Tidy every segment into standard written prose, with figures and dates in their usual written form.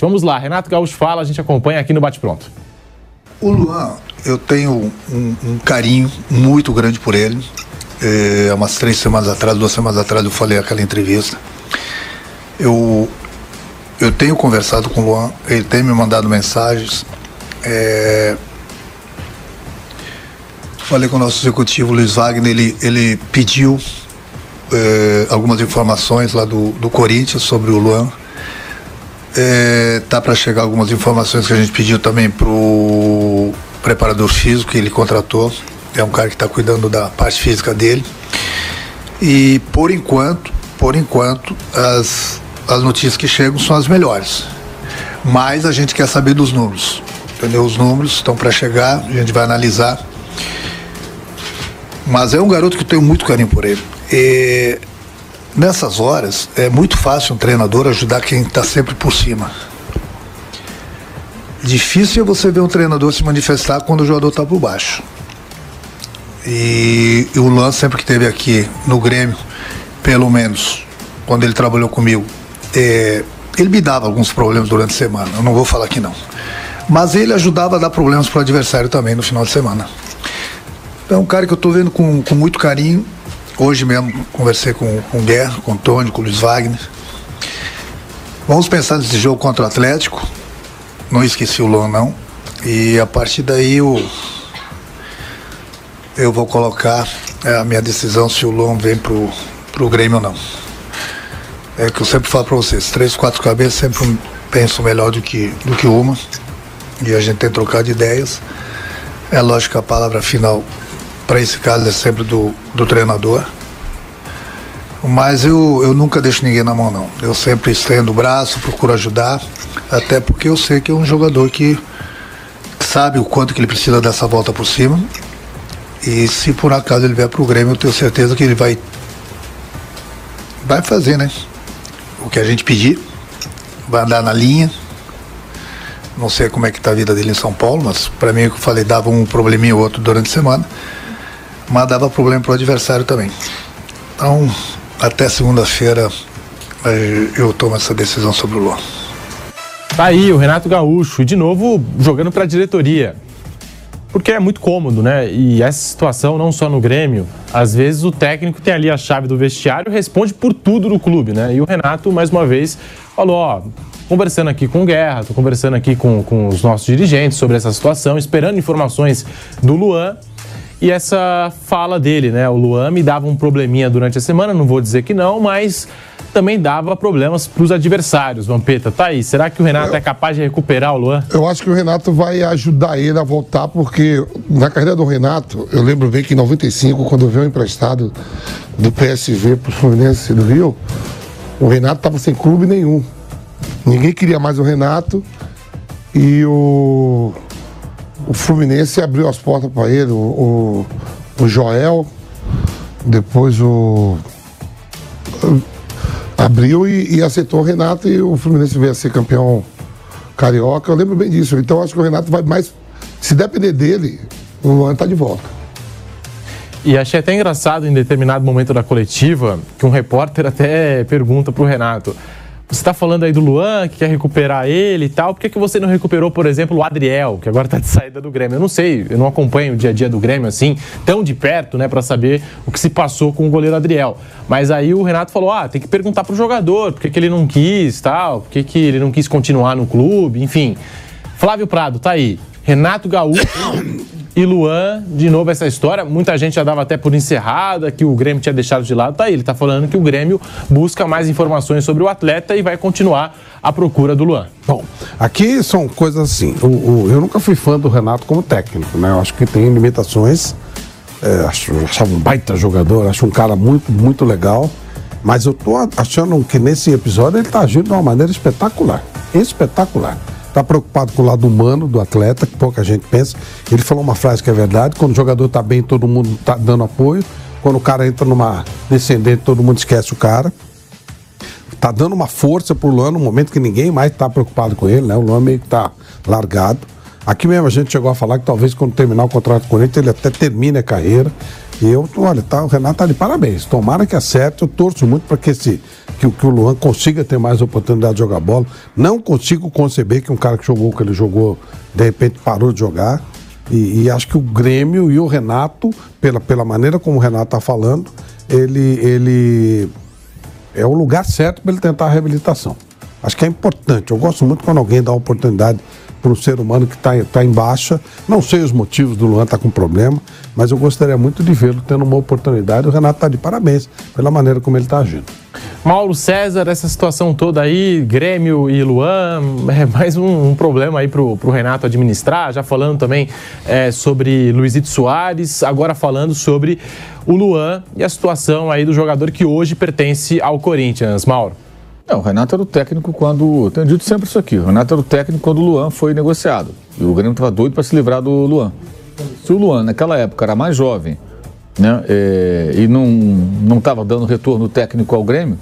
Vamos lá, Renato Gaúcho fala, a gente acompanha aqui no Bate Pronto. O Luan, eu tenho um carinho muito grande por ele. Há umas 2 semanas atrás eu falei aquela entrevista. Eu tenho conversado com o Luan, ele tem me mandado mensagens. Falei com o nosso executivo Luiz Wagner, ele pediu algumas informações lá do Corinthians sobre o Luan. Tá para chegar algumas informações que a gente pediu também pro preparador físico que ele contratou. É um cara que está cuidando da parte física dele. E por enquanto, as notícias que chegam são as melhores. Mas a gente quer saber dos números. Entendeu? Os números estão para chegar, a gente vai analisar. Mas é um garoto que eu tenho muito carinho por ele. E nessas horas é muito fácil um treinador ajudar quem está sempre por cima. Difícil é você ver um treinador se manifestar quando o jogador está por baixo. E o Luan sempre que esteve aqui no Grêmio, pelo menos quando ele trabalhou comigo, ele me dava alguns problemas durante a semana. Eu não vou falar que não. Mas ele ajudava a dar problemas para o adversário também no final de semana. Então é um cara que eu estou vendo com muito carinho. Hoje mesmo conversei com o Guerra, com o Tony, com o Luiz Wagner. Vamos pensar nesse jogo contra o Atlético. Não esqueci o Luan, não. E a partir daí eu vou colocar a minha decisão se o Luan vem pro Grêmio ou não. É que eu sempre falo para vocês, 3, 4 cabeças sempre pensam melhor do que uma. E a gente tem que trocar de ideias. É lógico que a palavra final para esse caso é sempre do treinador. Mas eu nunca deixo ninguém na mão, não. Eu sempre estendo o braço, procuro ajudar, até porque eu sei que é um jogador que sabe o quanto que ele precisa dessa volta por cima. E se por acaso ele vier pro Grêmio, eu tenho certeza que ele vai fazer, né? O que a gente pedir, vai andar na linha. Não sei como é que tá a vida dele em São Paulo, mas para mim, como eu falei, dava um probleminha ou outro durante a semana, mas dava problema pro adversário também. Então, até segunda-feira eu tomo essa decisão sobre o Luan. Tá aí o Renato Gaúcho, e de novo jogando para a diretoria. Porque é muito cômodo, né? E essa situação, não só no Grêmio, às vezes o técnico tem ali a chave do vestiário e responde por tudo no clube, né? E o Renato, mais uma vez, falou, conversando aqui com o Guerra, tô conversando aqui com os nossos dirigentes sobre essa situação, esperando informações do Luan. E essa fala dele, né? O Luan me dava um probleminha durante a semana, não vou dizer que não, mas também dava problemas para os adversários. Vampeta, tá aí. Será que o Renato é capaz de recuperar o Luan? Eu acho que o Renato vai ajudar ele a voltar, porque na carreira do Renato, eu lembro bem que em 95, quando veio emprestado do PSV para o Fluminense do Rio, o Renato estava sem clube nenhum. Ninguém queria mais o Renato e o Fluminense abriu as portas para ele, o Joel, depois abriu e aceitou o Renato, e o Fluminense veio a ser campeão carioca. Eu lembro bem disso. Então acho que o Renato vai mais, se depender dele, o Luan está de volta. E achei até engraçado em determinado momento da coletiva que um repórter até pergunta para o Renato: você está falando aí do Luan, que quer recuperar ele e tal, por que você não recuperou, por exemplo, o Adriel, que agora está de saída do Grêmio? Eu não sei, eu não acompanho o dia a dia do Grêmio assim, tão de perto, né, para saber o que se passou com o goleiro Adriel. Mas aí o Renato falou, tem que perguntar pro jogador, por que ele não quis, tal, por que ele não quis continuar no clube, enfim. Flávio Prado, tá aí. Renato Gaúcho e Luan, de novo essa história, muita gente já dava até por encerrada, que o Grêmio tinha deixado de lado, tá aí, ele tá falando que o Grêmio busca mais informações sobre o atleta e vai continuar a procura do Luan. Bom, aqui são coisas assim, eu nunca fui fã do Renato como técnico, né, eu acho que tem limitações, achava um baita jogador, acho um cara muito, muito legal, mas eu tô achando que nesse episódio ele tá agindo de uma maneira espetacular, Está preocupado com o lado humano do atleta, que pouca gente pensa. Ele falou uma frase que é verdade: quando o jogador está bem, todo mundo está dando apoio. Quando o cara entra numa descendente, todo mundo esquece o cara. Está dando uma força para o Luan no momento que ninguém mais está preocupado com ele, né? O Luan meio que está largado. Aqui mesmo a gente chegou a falar que talvez quando terminar o contrato com ele, ele até termine a carreira. E o Renato tá de parabéns. Tomara que acerte, eu torço muito para que o Luan consiga ter mais oportunidade de jogar bola. Não consigo conceber que um cara que jogou o que ele jogou, de repente parou de jogar. E acho que o Grêmio e o Renato, pela maneira como o Renato está falando, ele é o lugar certo para ele tentar a reabilitação. Acho que é importante. Eu gosto muito quando alguém dá uma oportunidade para um ser humano que está em baixa. Não sei os motivos do Luan estar com problema, mas eu gostaria muito de vê-lo tendo uma oportunidade. O Renato está de parabéns pela maneira como ele está agindo. Mauro César, essa situação toda aí, Grêmio e Luan, é mais um problema aí pro Renato administrar, já falando também sobre Luizito Soares, agora falando sobre o Luan e a situação aí do jogador que hoje pertence ao Corinthians. Mauro. O Renato era o técnico quando... Tenho dito sempre isso aqui. O Renato era o técnico quando o Luan foi negociado. E o Grêmio estava doido para se livrar do Luan. Se o Luan, naquela época, era mais jovem, né, e não estava dando retorno técnico ao Grêmio,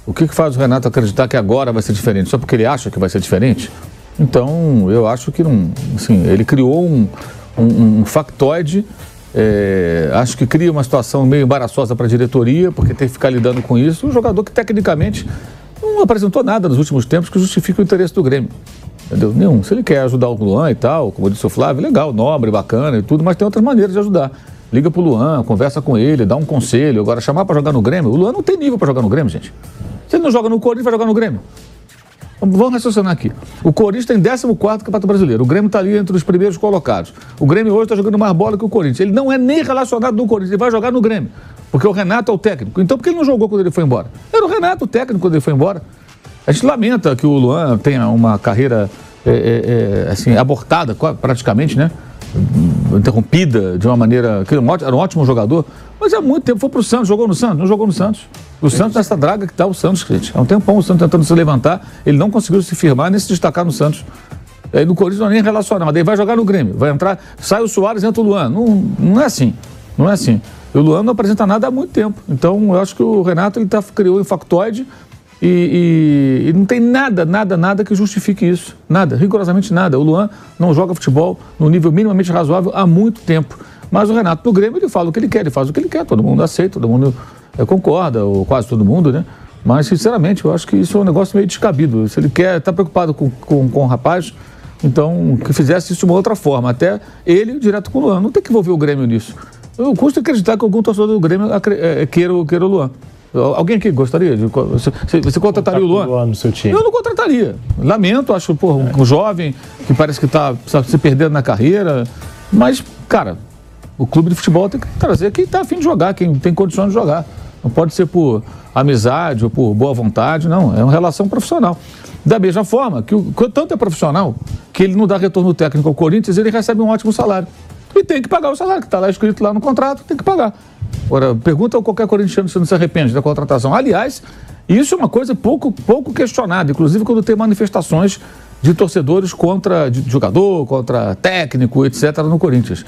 o que faz o Renato acreditar que agora vai ser diferente? Só porque ele acha que vai ser diferente? Então, eu acho que não... Assim, ele criou um factoide. Acho que cria uma situação meio embaraçosa para a diretoria, porque tem que ficar lidando com isso. Um jogador que, tecnicamente, não apresentou nada nos últimos tempos que justifique o interesse do Grêmio. Entendeu? Nenhum. Se ele quer ajudar o Luan e tal, como disse o Flávio, legal, nobre, bacana e tudo, mas tem outras maneiras de ajudar. Liga pro Luan, conversa com ele, dá um conselho. Agora, chamar para jogar no Grêmio, o Luan não tem nível para jogar no Grêmio, gente. Se ele não joga no Corinthians, vai jogar no Grêmio. Vamos raciocinar aqui. O Corinthians tem 14º Campeonato Brasileiro. O Grêmio está ali entre os primeiros colocados. O Grêmio hoje está jogando mais bola que o Corinthians. Ele não é nem relacionado no Corinthians, ele vai jogar no Grêmio. Porque o Renato é o técnico. Então por que ele não jogou quando ele foi embora? Era o Renato o técnico quando ele foi embora. A gente lamenta que o Luan tenha uma carreira assim, abortada praticamente, né? Interrompida de uma maneira... que era um ótimo jogador, mas há muito tempo foi pro Santos. Jogou no Santos? Não jogou no Santos. O Santos, nessa draga que está o Santos, gente. Há um tempão o Santos tentando se levantar, ele não conseguiu se firmar nem se destacar no Santos. Aí no Corinthians não é nem relacionado, mas daí vai jogar no Grêmio, vai entrar, sai o Soares, entra o Luan. Não é assim, não é assim. E o Luan não apresenta nada há muito tempo. Então eu acho que o Renato ele criou um factoide e não tem nada que justifique isso. Nada, rigorosamente nada. O Luan não joga futebol no nível minimamente razoável há muito tempo. Mas o Renato no Grêmio ele fala o que ele quer, ele faz o que ele quer, todo mundo aceita, todo mundo concorda, ou quase todo mundo, né? Mas, sinceramente, eu acho que isso é um negócio meio descabido. Se ele está preocupado com o rapaz, então que fizesse isso de uma outra forma. Até ele direto com o Luan. Não tem que envolver o Grêmio nisso. Eu custa acreditar que algum torcedor do Grêmio queira o Luan. Alguém aqui gostaria de... Você contrataria o Luan? No seu time. Eu não contrataria. Lamento, acho, um jovem que parece que está se perdendo na carreira. Mas, cara, o clube de futebol tem que trazer quem está a fim de jogar, quem tem condições de jogar. Não pode ser por amizade ou por boa vontade, não. É uma relação profissional. Da mesma forma que tanto é profissional que ele não dá retorno técnico ao Corinthians, ele recebe um ótimo salário. E tem que pagar o salário, que está lá escrito lá no contrato, tem que pagar. Agora, pergunta a qualquer corintiano se não se arrepende da contratação. Aliás, isso é uma coisa pouco questionada, inclusive quando tem manifestações de torcedores contra de jogador, contra técnico, etc. no Corinthians.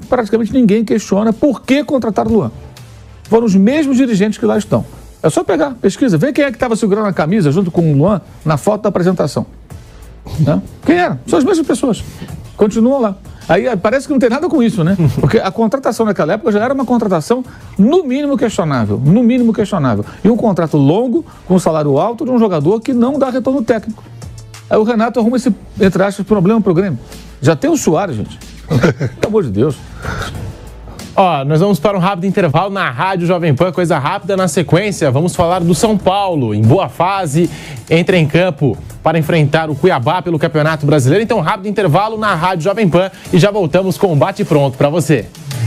Praticamente ninguém questiona por que contratar o Luan. Foram os mesmos dirigentes que lá estão. É só pegar, pesquisa, vê quem é que estava segurando a camisa junto com o Luan na foto da apresentação. Né? Quem era? São as mesmas pessoas. Continuam lá. Aí parece que não tem nada com isso, né? Porque a contratação naquela época já era uma contratação no mínimo questionável. No mínimo questionável. E um contrato longo, com um salário alto de um jogador que não dá retorno técnico. Aí o Renato arruma esse, entre aspas, problema pro Grêmio. Já tem o Soares, gente. Pelo amor de Deus. Ó, nós vamos para um rápido intervalo na Rádio Jovem Pan, coisa rápida. Na sequência, vamos falar do São Paulo, em boa fase, entra em campo para enfrentar o Cuiabá pelo Campeonato Brasileiro. Então, rápido intervalo na Rádio Jovem Pan e já voltamos com o Bate Pronto para você.